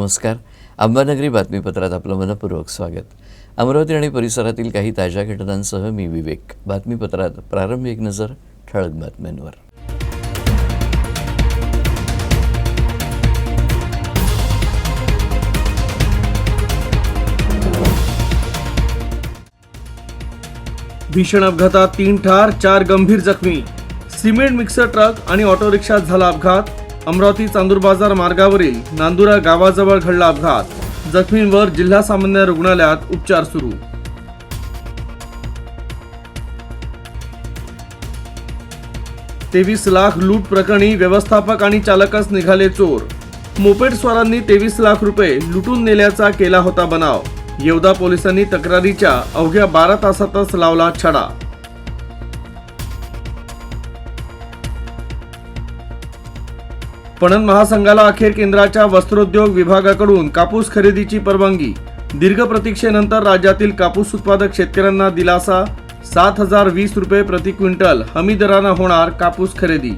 नमस्कार. अंबानगरी बातमीपत्रात आपलं मनपूर्वक स्वागत. अमरावती आणि परिसरातील काही ताज्या घटनांसह मी विवेक. बातमीपत्रात प्रारंभी एक नजर ठळक बातम्यांवर. भीषण अपघातात 3 ठार 4 गंभीर जखमी. सिमेंट मिक्सर ट्रक आणि ऑटो रिक्षात झाला अपघात. अमरावती चांदूर बाजार मार्गावरील नांदुरा गावाजवळ घडला अपघात. जखमींवर जिल्हा सामान्य रुग्णालयात उपचार सुरू. ₹23 लाख लूट प्रकरणी व्यवस्थापक आणि चालकच निघाले चोर. मोपेड स्वारांनी 23 लाख रुपये लुटून नेल्याचा केला होता बनाव. येवदा पोलिसांनी तक्रारीच्या अवघ्या 12 तासातच लावला छडा. पणन महासंघाला अखेर केंद्राच्या वस्त्रोद्योग विभागाकडून कापूस खरेदीची परवानगी. दीर्घ प्रतीक्षेनंतर राज्यातील कापूस उत्पादक शेतकऱ्यांना दिलासा. 7,020 रुपये प्रति क्विंटल हमी दरानं होणार कापूस खरेदी.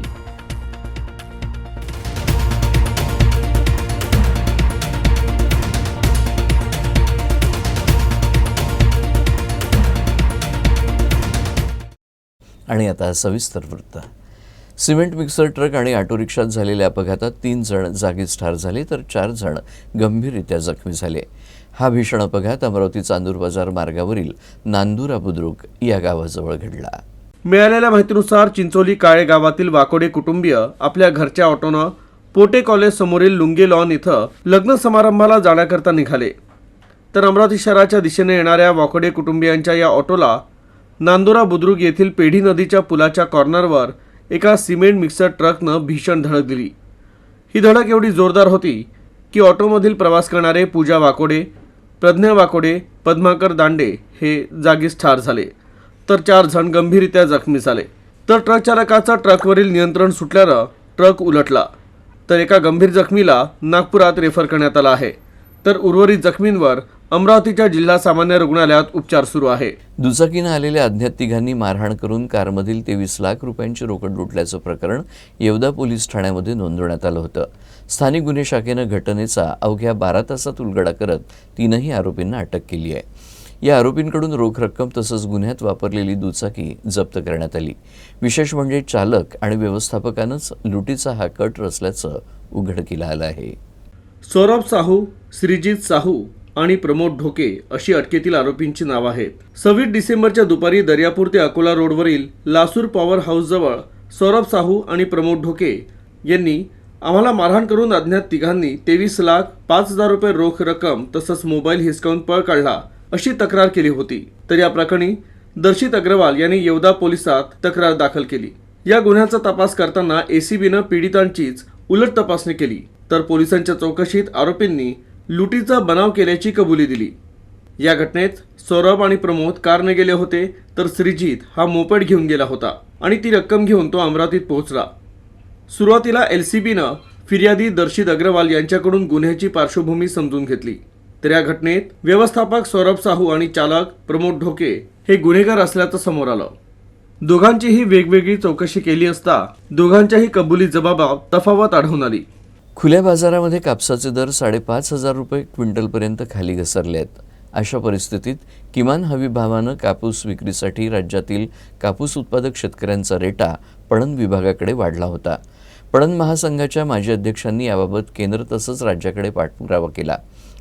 आणि आता सविस्तर वृत्त. सिमेंट मिक्सर ट्रक आणि ऑटो रिक्षात झालेल्या अपघातात 3 जण जागीच ठार झाले तर 4 जण गंभीररित्या जखमी झाले. हा भीषण अपघात अमरावती चांदूर बाजार मार्गावरील नांदुरा बुद्रुक या गावाजवळ घडला. मिळालेल्या माहितीनुसार चिंचोली काळे गावातील वाकोडे कुटुंबीय आपल्या घरच्या ऑटोनं पोटे कॉलेज समोरील लुंगे लॉन इथं लग्न समारंभाला जाण्याकरता निघाले. तर अमरावती शहराच्या दिशेने येणाऱ्या वाकोडे कुटुंबियांच्या या ऑटोला नांदुरा बुद्रुक येथील पेढी नदीच्या पुलाच्या कॉर्नरवर एका सिमेंट मिक्सर ट्रकनं भीषण धडक दिली. ही धडक एवढी जोरदार होती की ऑटोमधील प्रवास करणारे पूजा वाकोडे, प्रज्ञा वाकोडे, पद्माकर दांडे हे जागीच ठार झाले तर 4 जण गंभीररित्या जखमी झाले. तर ट्रक चालकाचा ट्रकवरील नियंत्रण सुटल्यानं ट्रक उलटला. तर एका गंभीर जखमीला नागपुरात रेफर करण्यात आला आहे. तर उर्वरित जखमींवर अमरावतीच्या जिल्हा सामान्य रुग्णालयात उपचार सुरू आहे. दुचाकीनं आलेल्या अज्ञात तिघांनी मारहाण करून कारमधील 23 लाख रुपयांची रोकड लुटल्याचं प्रकरण येवदा पोलीस ठाण्यामध्ये नोंदवण्यात आलं होतं. स्थानिक गुन्हे शाखेनं घटनेचा अवघ्या 12 तासात उलगडा करत 3ही आरोपींना अटक केली आहे. या आरोपींकडून रोख रक्कम तसंच गुन्ह्यात वापरलेली दुचाकी जप्त करण्यात आली. विशेष म्हणजे चालक आणि व्यवस्थापकानंच लुटीचा हा कट रचल्याचं उघडकीला आलं आहे. सौरभ साहू, श्रीजित साहू आणि प्रमोद ढोके अशी अटकेतील आरोपींची नावं आहेत. 26 डिसेंबरच्या दुपारी दर्यापूर ते अकोला रोडवरील लासूर पॉवर हाऊसजवळ सौरभ साहू आणि प्रमोद ढोके यांनी आम्हाला मारहाण करून अज्ञात तिघांनी 23 लाख 5,000 रुपये रोख रक्कम तसंच मोबाईल हिसकावून पळ काढला अशी तक्रार केली होती. तर या प्रकरणी दर्शित अग्रवाल यांनी येवदा पोलिसात तक्रार दाखल केली. या गुन्ह्याचा तपास करताना एसीबीनं पीडितांचीच उलट तपासणी केली. तर पोलिसांच्या चौकशीत आरोपींनी लुटीचा बनाव केल्याची कबुली दिली. या घटनेत सौरभ आणि प्रमोद कारने गेले होते तर श्रीजित हा मोपेड घेऊन गेला होता आणि ती रक्कम घेऊन तो अमरावतीत पोहोचला. सुरुवातीला एलसीबीनं फिर्यादी दर्शित अग्रवाल यांच्याकडून गुन्ह्याची पार्श्वभूमी समजून घेतली. तर या घटनेत व्यवस्थापक सौरभ साहू आणि चालक प्रमोद ढोके हे गुन्हेगार असल्याचं समोर आलं. दोघांचीही वेगवेगळी चौकशी केली असता दोघांच्याही कबुली जबाबात तफावत आढळून आली. खुल्या बाजारामध्ये कापसाचे दर 5,500 रुपये क्विंटलपर्यंत खाली घसरले आहेत. अशा परिस्थितीत किमान हमी भावानं कापूस विक्रीसाठी राज्यातील कापूस उत्पादक शेतकऱ्यांचा रेटा पणन विभागाकडे वाढला होता. पणन महासंघाच्या माजी अध्यक्षांनी याबाबत केंद्र तसंच राज्याकडे पाठपुरावा केला.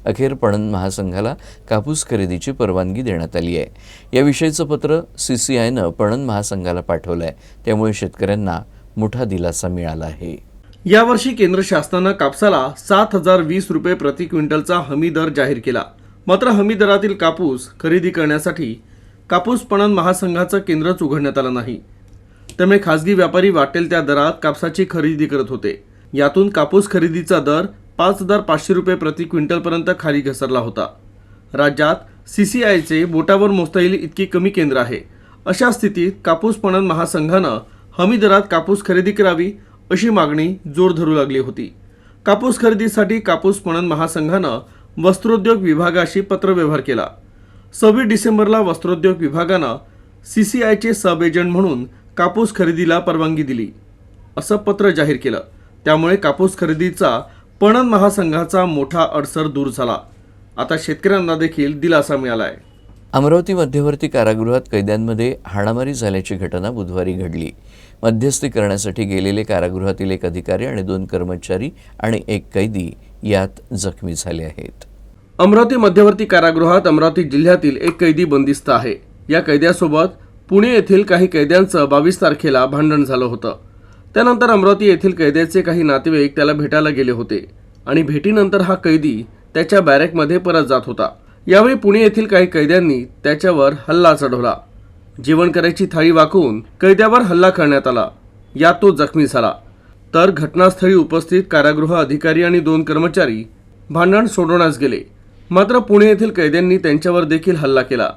अखेर पणन महासंघाला कापूस खरेदीची परवानगी देण्यात आली आहे. याविषयीचं पत्र CCIनं पणन महासंघाला पाठवलं आहे. त्यामुळे शेतकऱ्यांना मोठा दिलासा मिळाला आहे. यावर्षी केंद्र शासनानं कापसाला 7,020 रुपये प्रति क्विंटलचा हमी दर जाहीर केला. मात्र हमी दरातील कापूस खरेदी करण्यासाठी कापूस पणन महासंघाचं केंद्रच उघडण्यात आलं नाही. त्यामुळे खासगी व्यापारी वाटेल त्या दरात कापसाची खरेदी करत होते. यातून कापूस खरेदीचा दर 5,500 रुपये प्रति क्विंटलपर्यंत खाली घसरला होता. राज्यात CCIचे बोटावर मोजता येईल इतकी कमी केंद्र आहे. अशा स्थितीत कापूस पणन महासंघानं हमी दरात कापूस खरेदी करावी अशी मागणी जोर धरू लागली होती. कापूस खरेदीसाठी कापूस पणन महासंघानं वस्त्रोद्योग विभागाशी पत्रव्यवहार केला. 26 डिसेंबरला वस्त्रोद्योग विभागानं CCIचे सब एजंट म्हणून कापूस खरेदीला परवानगी दिली असं पत्र जाहीर केलं. त्यामुळे कापूस खरेदीचा पणन महासंघाचा मोठा अडसर दूर झाला. आता शेतकऱ्यांना देखील दिलासा मिळालाय. अमरावती मध्यवर्ती कारागृहात कैद्यांमध्ये हाणामारी झाल्याची घटना बुधवारी घडली. मध्यस्थी करण्यासाठी गेलेले कारागृहातील एक अधिकारी आणि 2 कर्मचारी आणि 1 कैदी यात जखमी झाले आहेत. अमरावती मध्यवर्ती कारागृहात अमरावती जिल्ह्यातील एक कैदी बंदिस्त आहे. या कैद्यासोबत पुणे येथील काही कैद्यांचं 22 तारखेला भांडण झालं होतं. त्यानंतर अमरावती येथील कैद्याचे काही नातेवाईक त्याला भेटायला गेले होते आणि भेटीनंतर हा कैदी त्याच्या बॅरेकमध्ये परत जात होता. यावेळी पुणे येथील काही कैद्यांनी त्याच्यावर हल्ला चढवला. जेवण करायची थाळी वाकवून कैद्यावर हल्ला करण्यात आला. यात तो जखमी झाला. तर घटनास्थळी उपस्थित कारागृह अधिकारी आणि 2 कर्मचारी भांडण सोडवण्यास गेले. मात्र पुणे येथील कैद्यांनी त्यांच्यावर देखील हल्ला केला.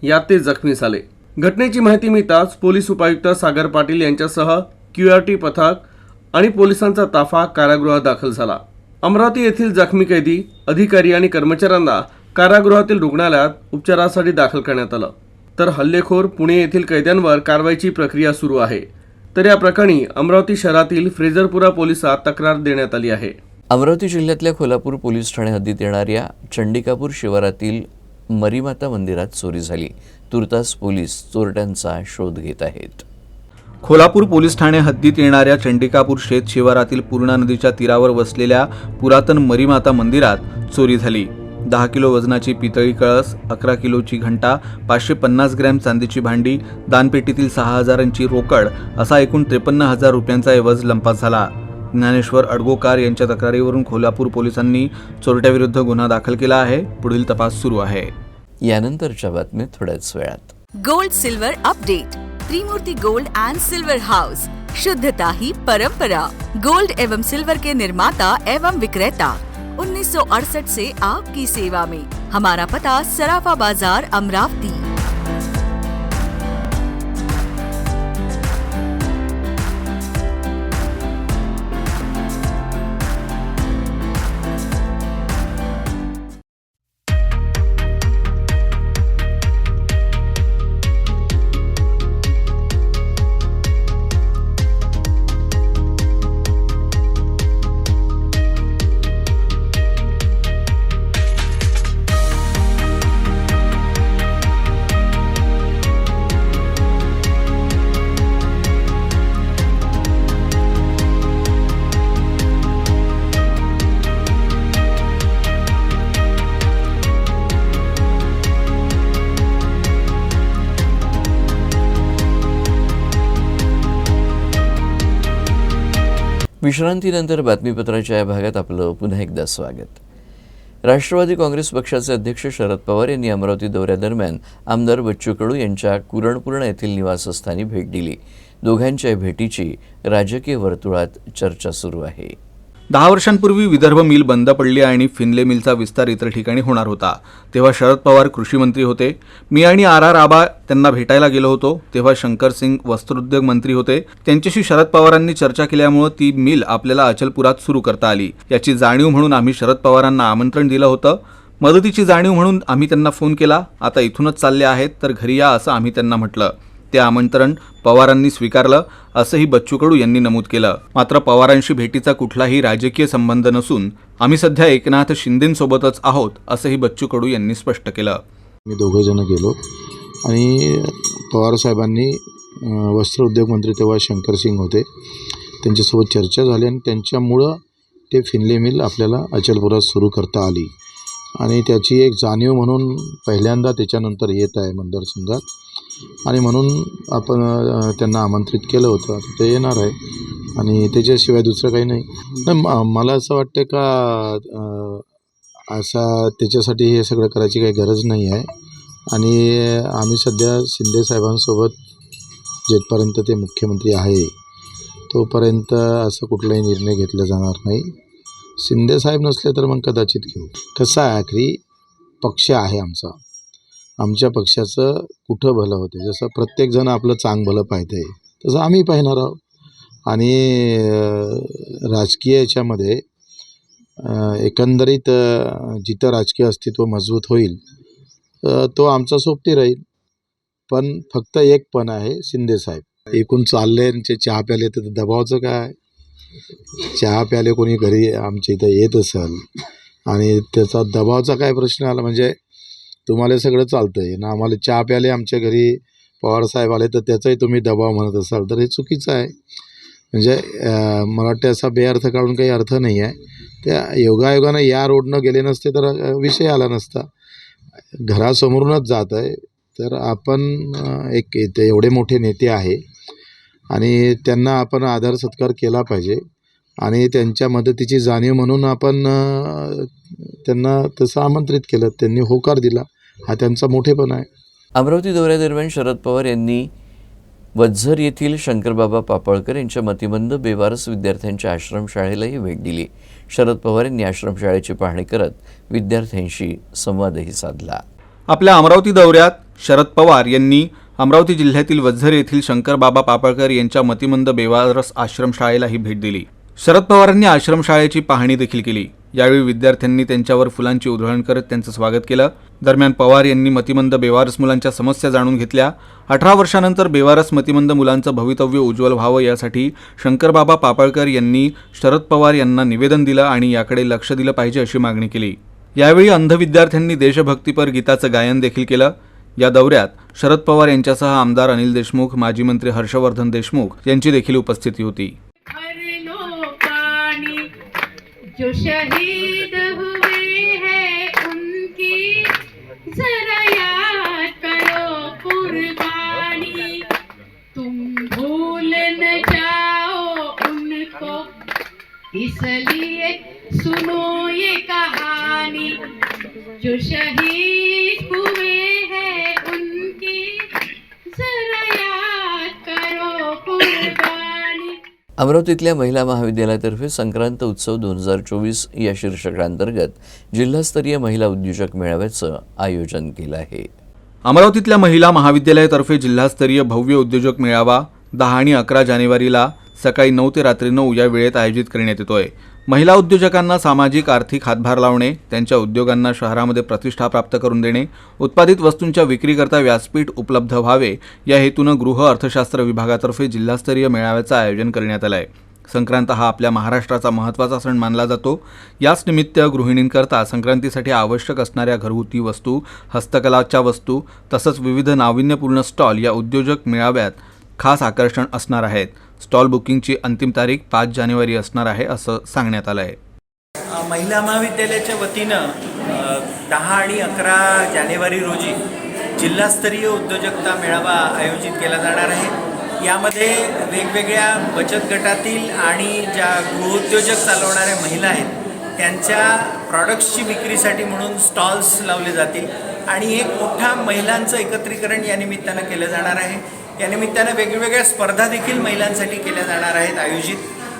यात ते जखमी झाले. घटनेची माहिती मिळताच पोलीस उपायुक्त सागर पाटील यांच्यासह QRT पथक आणि पोलिसांचा ताफा कारागृहात दाखल झाला. अमरावती येथील जखमी कैदी, अधिकारी आणि कर्मचाऱ्यांना कारागृहातील रुग्णालयात उपचारासाठी दाखल करण्यात आलं. तर हल्लेखोर पुणे येथील कैद्यांवर कारवाईची प्रक्रिया सुरू आहे. तर या प्रकरणी अमरावती शहरातील फ्रेझरपुरा पोलिसात तक्रार देण्यात आली आहे. अमरावती जिल्ह्यातल्या खोलापूर पोलीस ठाणे हद्दीत येणाऱ्या चंडिकापूर शिवारातील मरीमाता मंदिरात चोरी झाली. तुर्तास पोलीस चोरट्यांचा शोध घेत आहेत. खोलापूर पोलीस ठाणे हद्दीत येणाऱ्या चंडिकापूर शेत शिवारातील पूर्णा नदीच्या तीरावर वसलेल्या पुरातन मरीमाता मंदिरात चोरी झाली. 10 किलो वजनाची पितळी कळस, 11 किलोची घंटा, 550 ग्रॅम चांदीची भांडी, दानपेटीतील 6,000ची रोकड असा एकूण 53,000 रुपयांचा ऐवज लंपास झाला. ज्ञानेश्वर अडगोकार यांच्या तक्रारीवरून खोलापूर पोलिसांनी चोरट्याविरुद्ध गुन्हा दाखल केला आहे. पुढील तपास सुरू आहे. यानंतरच्या बातम्या थोड्याच वेळात. Gold silver update. Trimurti gold and silver house. शुद्धता ही परंपरा. गोल्ड एवं सिल्वर के निर्माता एवं विक्रेता 1968 से आपकी सेवा में. हमारा पता सराफा बाजार अमरावती. विश्रांतीनंतर बातमीपत्राच्या या भागात आपलं पुन्हा एकदा स्वागत. राष्ट्रवादी काँग्रेस पक्षाचे अध्यक्ष शरद पवार यांनी अमरावती दौऱ्यादरम्यान आमदार बच्चू कडू यांच्या कुरणपूर्ण येथील निवासस्थानी भेट दिली. दोघांच्या भेटीची राजकीय वर्तुळात चर्चा सुरू आहे. 10 वर्षांपूर्वी विदर्भ मिल बंद पडली आणि फिनले मिलचा विस्तार इतर ठिकाणी होणार होता. तेव्हा शरद पवार कृषी मंत्री होते. मी आणि RR आबा त्यांना भेटायला गेलो होतो. तेव्हा शंकर सिंग वस्त्रोद्योग मंत्री होते. त्यांच्याशी शरद पवारांनी चर्चा केल्यामुळे ती मिल आपल्याला अचलपुरात सुरू करता आली. याची जाणीव म्हणून आम्ही शरद पवारांना आमंत्रण दिलं होतं. मदतीची जाणीव म्हणून आम्ही त्यांना फोन केला. आता इथूनच चालले आहेत तर घरी या असं आम्ही त्यांना म्हटलं. ते आमंत्रण पवारांनी स्वीकारलं असंही बच्चू कडू यांनी नमूद केलं. मात्र पवारांशी भेटीचा कुठलाही राजकीय संबंध नसून आम्ही सध्या एकनाथ शिंदेंसोबतच आहोत असंही बच्चू कडू यांनी स्पष्ट केलं. मी दोघे जण गेलो आणि पवारसाहेबांनी वस्त्र उद्योग मंत्री तेव्हा शंकर सिंग होते, त्यांच्यासोबत चर्चा झाली आणि त्यांच्यामुळं ते फिनले मिल आपल्याला अचलपुरात सुरू करता आली आणि त्याची एक जाणीव म्हणून पहिल्यांदा त्याच्यानंतर येत आहे मतदारसंघात आणि म्हणून आपण त्यांना आमंत्रित केलं होतं. आता ते येणार आहे आणि त्याच्याशिवाय दुसरं काही नाही. मला असं वाटतं का त्याच्यासाठी हे सगळं करायची काही गरज नाही आहे आणि आम्ही सध्या शिंदे साहेबांसोबत जेथपर्यंत ते मुख्यमंत्री आहे तोपर्यंत असं कुठलाही निर्णय घेतला जाणार नाही. शिंदे साहेब नसले तर मग कदाचित घेऊ. कसं आहे, आखरी पक्ष आहे आमच्या पक्षाचं कुठं भलं होते. जसं प्रत्येकजण आपलं चांग भलं पाहते तसं आम्ही पाहणार आहोत आणि राजकीय याच्यामध्ये एकंदरीत जिथं राजकीय अस्तित्व मजबूत होईल तो आमचा सोबती राहील. पण फक्त एक पण आहे शिंदे साहेब. एकूण चालले ते चहा प्याले तर दबावाचं काय. चहा प्याले कोणी घरी आमच्या इथं येत असेल आणि त्याचा दबावाचा काय प्रश्न आला, म्हणजे तुम्हाला सगळं चालतं आहे ना, आम्हाला चहा प्याले आमच्या घरी पवारसाहेब आले तर त्याचाही तुम्ही दबाव म्हणत असाल तर हे चुकीचं आहे. म्हणजे मला वाटतं असा बेअर्थ काढून काही अर्थ नाही आहे. त्या योगायोगानं या रोडनं गेले नसते तर विषय आला नसता. घरासमोरूनच जात आहे तर आपण एक इथे एवढे मोठे नेते आहे आणि त्यांना आपण आदर सत्कार केला पाहिजे आणि त्यांच्या मदतीची जाणीव म्हणून आपण त्यांना तसं आमंत्रित केलं, त्यांनी होकार दिला, हा त्यांचा मोठेपणा आहे. अमरावती दौऱ्यादरम्यान शरद पवार यांनी वझर येथील शंकरबाबा पापळकर यांच्या मतिमंद बेवारस विद्यार्थ्यांच्या आश्रमशाळेलाही भेट दिली. शरद पवार यांनी आश्रमशाळेची पाहणी करत विद्यार्थ्यांशी संवादही साधला. आपल्या अमरावती दौऱ्यात शरद पवार यांनी अमरावती जिल्ह्यातील वझर येथील शंकरबाबा पापळकर यांच्या मतिमंद बेवारस आश्रमशाळेलाही भेट दिली. शरद पवारांनी आश्रमशाळेची पाहणी देखील केली. यावेळी विद्यार्थ्यांनी त्यांच्यावर फुलांची उधळण करत त्यांचं स्वागत केलं. दरम्यान पवार यांनी मतिमंद बेवारस मुलांच्या समस्या जाणून घेतल्या. 18 वर्षानंतर बेवारस मतिमंद मुलांचं भवितव्य उज्ज्वल व्हावं यासाठी शंकरबाबा पापळकर यांनी शरद पवार यांना निवेदन दिलं आणि याकडे लक्ष दिलं पाहिजे अशी मागणी केली. यावेळी अंध विद्यार्थ्यांनी देशभक्तीपर गीताचं गायन देखील केलं. या दौऱ्यात शरद पवार यांच्यासह आमदार अनिल देशमुख, माजी मंत्री हर्षवर्धन देशमुख यांची देखील उपस्थिती होती. जो शहीद हुए हैं उनकी जरा याद करो कुर्बानी, तुम भूल न जाओ उनको, इसलिए सुनो ये कहानी, जो शहीद हुए हैं उनकी जरा याद करो कुर्बानी. अमरावतीतल्या महिला महाविद्यालयातर्फे संक्रांत उत्सव 2024 या शीर्षकांतर्गत जिल्हास्तरीय महिला उद्योजक मेळाव्याचं आयोजन केलं आहे. अमरावतीतल्या महिला महाविद्यालयातर्फे जिल्हास्तरीय भव्य उद्योजक मेळावा 10 आणि 11 जानेवारीला सकाळी 9 ते रात्री 9 या वेळेत आयोजित करण्यात येतोय. महिला उद्योजकांना सामाजिक आर्थिक हातभार लावणे, त्यांच्या उद्योगांना शहरामध्ये प्रतिष्ठा प्राप्त करून देणे, उत्पादित वस्तूंच्या विक्रीकरता व्यासपीठ उपलब्ध व्हावे या हेतूनं गृह अर्थशास्त्र विभागातर्फे जिल्हास्तरीय मेळाव्याचं आयोजन करण्यात आलं आहे. संक्रांत हा आपल्या महाराष्ट्राचा महत्त्वाचा सण मानला जातो. याच निमित्त गृहिणींकरता संक्रांतीसाठी आवश्यक असणाऱ्या घरगुती वस्तू, हस्तकलाच्या वस्तू तसंच विविध नाविन्यपूर्ण स्टॉल या उद्योजक मेळाव्यात खास आकर्षण असणार आहेत. स्टॉल बुकिंगची अंतिम तारीख 5 जानेवारी असणार आहे असं सांगण्यात आलं आहे. महिला महाविद्यालयाच्या वतीनं 10 आणि 11 जानेवारी रोजी जिल्हास्तरीय उद्योजकता मेळावा आयोजित केला जाणार आहे. यामध्ये वेगवेगळ्या बचत गटातील आणि ज्या गृहोद्योजक चालवणाऱ्या महिला आहेत त्यांच्या प्रॉडक्ट्सची विक्रीसाठी म्हणून स्टॉल्स लावले जातील आणि एक मोठा महिलांचं एकत्रीकरण या निमित्तानं केलं जाणार आहे. या निमित्तानं वेगवेगळ्या स्पर्धा देखील महिलांसाठी केल्या जाणार आहेत आयोजित.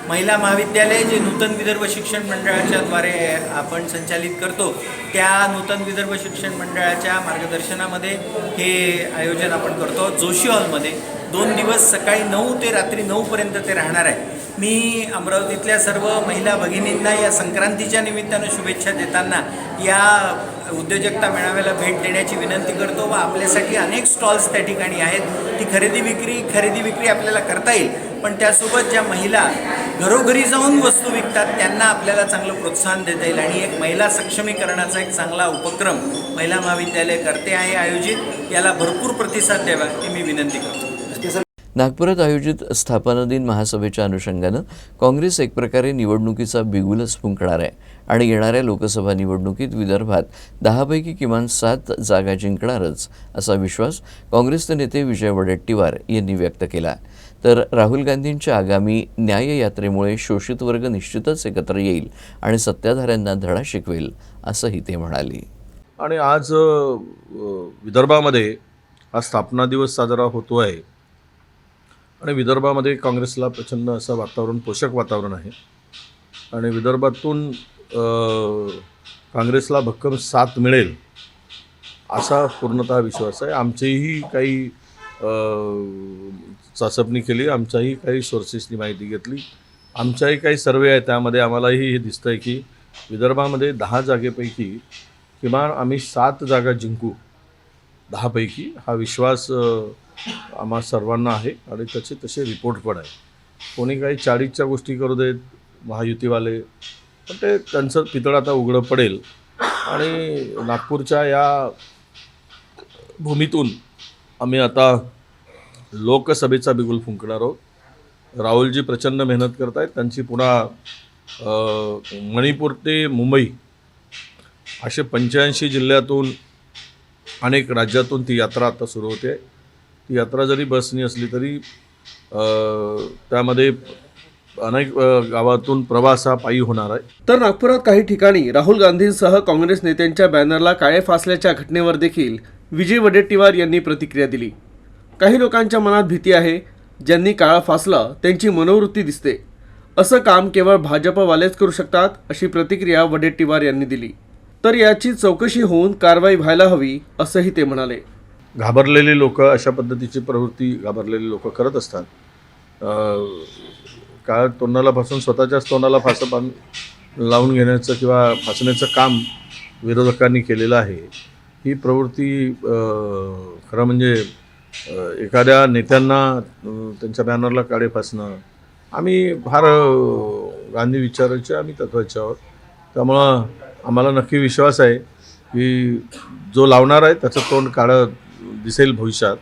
महिला महाविद्यालय जे नूतन विदर्भ शिक्षण मंडळाच्या द्वारे आपण संचालित करतो त्या नूतन विदर्भ शिक्षण मंडळाच्या मार्गदर्शनामध्ये हे आयोजन आपण करतो. जोशी हॉलमध्ये 2 दिवस सकाळी 9 ते रात्री 9 पर्यंत ते राहणार आहे. मी अमरावतीतल्या सर्व महिला भगिनींना या संक्रांतीच्या निमित्तानं शुभेच्छा देताना या उद्योजकता मेळाव्याला भेट देण्याची विनंती करतो व आपल्यासाठी अनेक स्टॉल्स त्या ठिकाणी आहेत. ती खरेदी विक्री आपल्याला करता येईल, पण त्यासोबत ज्या महिला घरोघरी जाऊन वस्तू विकतात त्यांना आपल्याला चांगलं प्रोत्साहन देता येईल आणि एक महिला सक्षमीकरणाचा एक चांगला उपक्रम महिला महाविद्यालय करते आहे आयोजित. याला भरपूर प्रतिसाद द्यावा ही मी विनंती करतो. नागपुरात आयोजित स्थापना दिन महासभेच्या अनुषंगानं काँग्रेस एक प्रकारे निवडणुकीचा बिगुलच फुंकणार आहे आणि येणाऱ्या लोकसभा निवडणुकीत विदर्भात 10 पैकी किमान 7 जागा जिंकणारच असा विश्वास काँग्रेसचे नेते विजय वडेट्टीवार यांनी व्यक्त केला. तर राहुल गांधींच्या आगामी न्याय यात्रेमुळे शोषित वर्ग निश्चितच एकत्र येईल आणि सत्ताधाऱ्यांना धडा शिकवेल असंही ते म्हणाले. आणि आज विदर्भामध्ये हा स्थापना दिवस साजरा होतो आहे आणि विदर्भामध्ये काँग्रेसला प्रचंड असं वातावरण, पोषक वातावरण आहे आणि विदर्भातून काँग्रेसला भक्कम साथ मिळेल असा पूर्णतः विश्वास आहे. आमचीही काही चाचपणी केली, आमच्याही काही सोर्सेसनी माहिती घेतली, आमच्याही काही सर्वे आहे त्यामध्ये आम्हालाही हे दिसतं आहे की विदर्भामध्ये 10 जागेपैकी किमान आम्ही 7 जागा जिंकू 10 पैकी. हा विश्वास आम्हा सर्वांना आहे आणि त्याचे तसे रिपोर्ट पण आहे. कोणी काही चाळीसच्या गोष्टी करू देत महायुतीवाले, पण ते त्यांचं पितळ आता उघडं पडेल. आणि नागपूरच्या या भूमीतून आम्ही आता लोकसभेचा बिगुल फुंकणार आहोत. राहुलजी प्रचंड मेहनत करत आहेत. त्यांची पुन्हा मणिपूर ते मुंबई असे 85 जिल्ह्यातून अनेक राज्यातून ती यात्रा आता सुरू होते. ती यात्रा जरी बसनी असली तरी त्यामध्ये अनेक गावातून प्रवास हा पायी होणार आहे. तर नागपुरात काही ठिकाणी राहुल गांधींसह काँग्रेस नेत्यांच्या बॅनरला काळे फासल्याच्या घटनेवर देखील विजय वडेट्टीवार यांनी प्रतिक्रिया दिली. काही लोकांच्या मनात भीती आहे. ज्यांनी काळा फासला त्यांची मनोवृत्ती दिसते. असं काम केवळ भाजपवालेच करू शकतात, अशी प्रतिक्रिया वडेट्टीवार यांनी दिली. तर याची चौकशी होऊन कारवाई व्हायला हवी, असंही ते म्हणाले. घाबरलेली लोक अशा पद्धतीची प्रवृत्ती घाबरलेली लोक करत असतात. काय तोंडाला फासून स्वतःच्याच तोंडाला फासं लावून घेण्याचं किंवा फासण्याचं काम विरोधकांनी केलेलं आहे. ही प्रवृत्ती खरं म्हणजे एखाद्या नेत्यांना त्यांच्या बॅनरला काळे फासणं, आम्ही फार गांधी विचाराचे, आम्ही तत्वाचे आहोत. त्यामुळं आम्हाला नक्की विश्वास आहे की जो लावणार आहे त्याचं तोंड काळं दिसेल भविष्यात.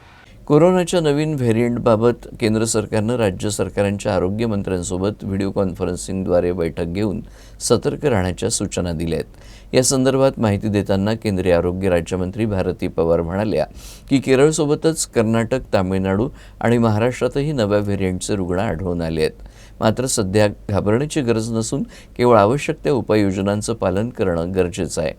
कोरोनाच्या नवीन व्हेरियंटबाबत केंद्र सरकारनं राज्य सरकारांच्या आरोग्यमंत्र्यांसोबत व्हिडिओ कॉन्फरन्सिंगद्वारे बैठक घेऊन सतर्क राहण्याच्या सूचना दिल्या आहेत. या संदर्भात माहिती देताना केंद्रीय आरोग्य राज्यमंत्री भारती पवार म्हणाल्या की केरळसोबतच कर्नाटक, तामिळनाडू आणि महाराष्ट्रातही नव्या व्हेरियंटचे रुग्ण आढळून आले आहेत. मात्र सध्या घाबरण्याची गरज नसून केवळ आवश्यक त्या उपाययोजनांचं पालन करणं गरजेचं आहे.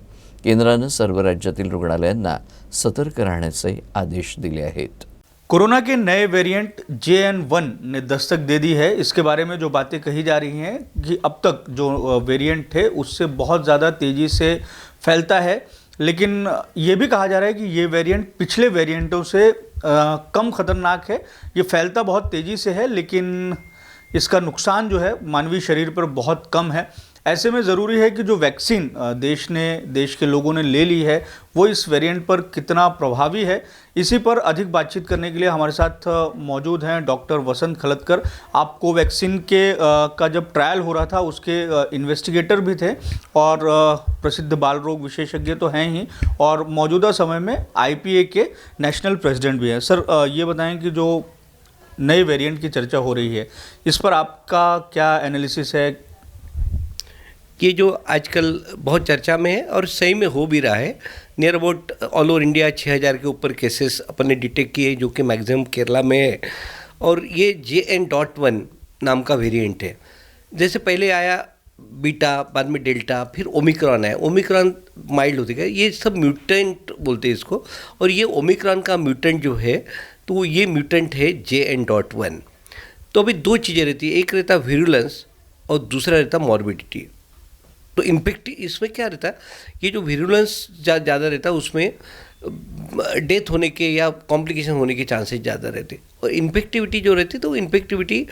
केंद्रानं सर्व राज्यातील रुग्णालयांना सतर्क राहण्याचे आदेश दिले आहेत. कोरोना के नए वेरिएंट JN.1 ने दस्तक दे दी है. इसके बारे में जो बातें कही जा रही हैं कि अब तक जो वेरिएंट है उससे बहुत ज़्यादा तेज़ी से फैलता है, लेकिन ये भी कहा जा रहा है कि ये वेरिएंट पिछले वेरिएंटों से कम खतरनाक है. ये फैलता बहुत तेज़ी से है, लेकिन इसका नुकसान जो है मानवीय शरीर पर बहुत कम है. ऐसे में ज़रूरी है कि जो वैक्सीन देश के लोगों ने ले ली है वो इस वेरिएंट पर कितना प्रभावी है, इसी पर अधिक बातचीत करने के लिए हमारे साथ मौजूद हैं डॉक्टर वसंत खलतकर. आप कोवैक्सीन का जब ट्रायल हो रहा था उसके इन्वेस्टिगेटर भी थे और प्रसिद्ध बाल रोग विशेषज्ञ तो हैं ही, और मौजूदा समय में IPA के नेशनल प्रेसिडेंट भी हैं. सर, ये बताएं कि जो नए वेरिएंट की चर्चा हो रही है इस पर आपका क्या एनालिसिस है? ये जो आजकल बहुत चर्चा में है और सही में हो भी रहा है. Near about all over India 6000 के ऊपर केसेस अपन ने डिटेक्ट किए, जो कि मैक्सिमम केरला में है. और ये JN.1 नाम का वेरिएंट है. जैसे पहले आया बीटा, बाद में डेल्टा, फिर ओमिक्रॉन है. ओमिक्रॉन माइल्ड होती है, ये सब म्यूटेंट बोलते हैं इसको. और ये ओमिक्रॉन का म्यूटेंट जो है तो ये म्यूटेंट है JN.1. तो अभी दो चीज़ें रहती है, एक रहता विरुलेंस और दूसरा रहता मॉर्बिडिटी. तो इम्पैक्ट इसमें क्या रहता है, ये जो विरुलेंस ज़्यादा रहता है उसमें डेथ होने के या कॉम्प्लिकेशन होने के चांसेस ज़्यादा रहते. और इन्फेक्टिविटी जो रहती तो इन्फेक्टिविटी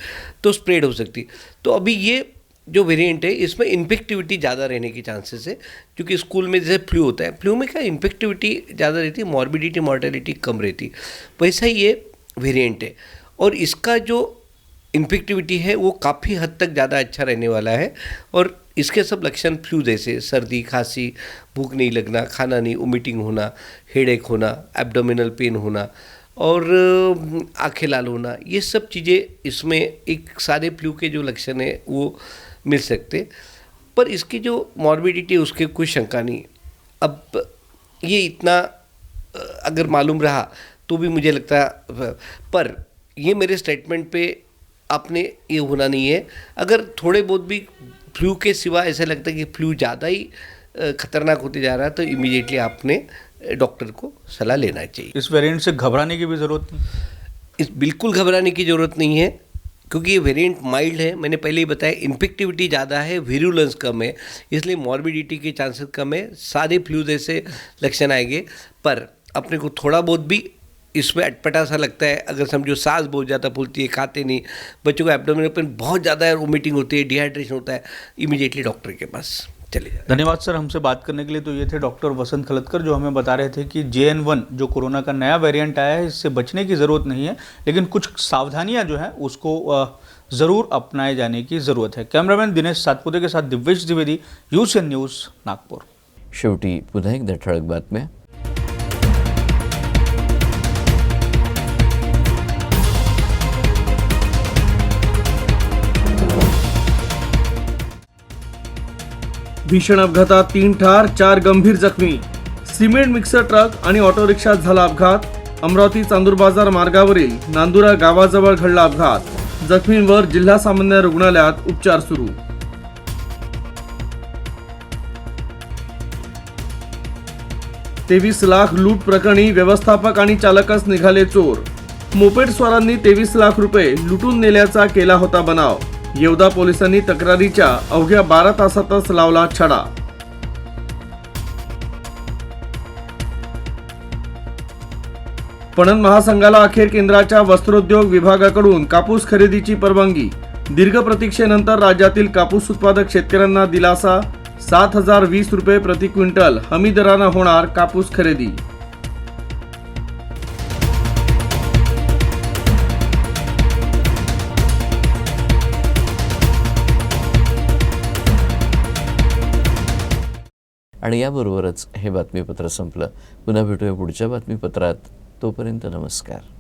तो स्प्रेड हो सकती. तो अभी ये जो वेरिएंट है इसमें इन्फेक्टिविटी ज़्यादा रहने के चांसेस है, क्योंकि स्कूल में जैसे फ्लू होता है, फ्लू में क्या इन्फेक्टिविटी ज़्यादा रहती है, मॉर्बिडिटी मॉर्टेलिटी कम रहती. वैसा ही ये वेरिएंट है और इसका जो इन्फेक्टिविटी है वो काफ़ी हद तक ज़्यादा अच्छा रहने वाला है. और इसके सब लक्षण फ्लू जैसे सर्दी, खांसी, भूख नहीं लगना, खाना नहीं, वोमिटिंग होना, हेडेक होना, एब्डोमिनल पेन होना और आंखें लाल होना, ये सब चीज़ें इसमें एक सादे फ्लू के जो लक्षण है वो मिल सकते. पर इसकी जो मॉर्बिडिटी उसके कोई शंका नहीं. अब ये इतना अगर मालूम रहा तो भी मुझे लगता है, पर ये मेरे स्टेटमेंट पे आपने ये होना नहीं है. अगर थोड़े बहुत भी फ्लू के सिवा ऐसा लगता है कि फ्लू ज़्यादा ही खतरनाक होते जा रहा है तो इमीडिएटली आपने डॉक्टर को सलाह लेना चाहिए. इस वेरिएंट से घबराने की भी ज़रूरत नहीं. बिल्कुल घबराने की ज़रूरत नहीं है, क्योंकि ये वेरिएंट माइल्ड है. मैंने पहले ही बताया, इन्फेक्टिविटी ज़्यादा है, विरुलेंस कम है, इसलिए मॉर्बिडिटी के चांसेस कम है. सारे फ्लू जैसे लक्षण आएंगे, पर अपने को थोड़ा बहुत भी इसमें अटपटा सा लगता है, अगर समझो सांस बहुत ज़्यादा फूलती है, खाते नहीं, बच्चों को एब्डोमिनल पेन बहुत ज़्यादा है, वोमिटिंग होती है, डिहाइड्रेशन होता है, इमीडिएटली डॉक्टर के पास चले जाए. धन्यवाद सर, हमसे बात करने के लिए. तो ये थे डॉक्टर वसंत खलतकर, जो हमें बता रहे थे कि JN.1 जो कोरोना का नया वेरिएंट आया है इससे बचने की ज़रूरत नहीं है, लेकिन कुछ सावधानियां जो हैं उसको ज़रूर अपनाए जाने की ज़रूरत है। कैमरामैन दिनेश सातपुते के साथ दिव्येश द्विवेदी, UCN न्यूज़, नागपूर। शेवटी पुन्हा एकदा ठळक बातम्या. भीषण अपघातात 3 ठार 4 गंभीर जखमी. सिमेंट मिक्सर ट्रक आणि ऑटो रिक्षात झाला अपघात. अमरावती चांदूर बाजार मार्गावरील नांदुरा गावाजवळ घडला अपघात. जखमींवर जिल्हा सामान्य रुग्णालयात उपचार सुरू. ₹23 लाख लूट प्रकरणी व्यवस्थापक आणि चालकच निघाले चोर. मोपेड स्वारांनी 23 लाख रुपये लुटून नेल्याचा केला होता बनाव. येवदा पोलिसांनी तक्रारीच्या अवघ्या 12 तासातच लावला छडा. पणन महासंघाला अखेर केंद्राच्या वस्त्रोद्योग विभागाकडून कापूस खरेदीची परवानगी. दीर्घ प्रतीक्षेनंतर राज्यातील कापूस उत्पादक शेतकऱ्यांना दिलासा. 7,020 रुपये प्रति क्विंटल हमी दरानं होणार कापूस खरेदी. आणि याबरोबरच हे बातमीपत्र संपलं. पुन्हा भेटूया पुढच्या बातमीपत्रात. तोपर्यंत नमस्कार.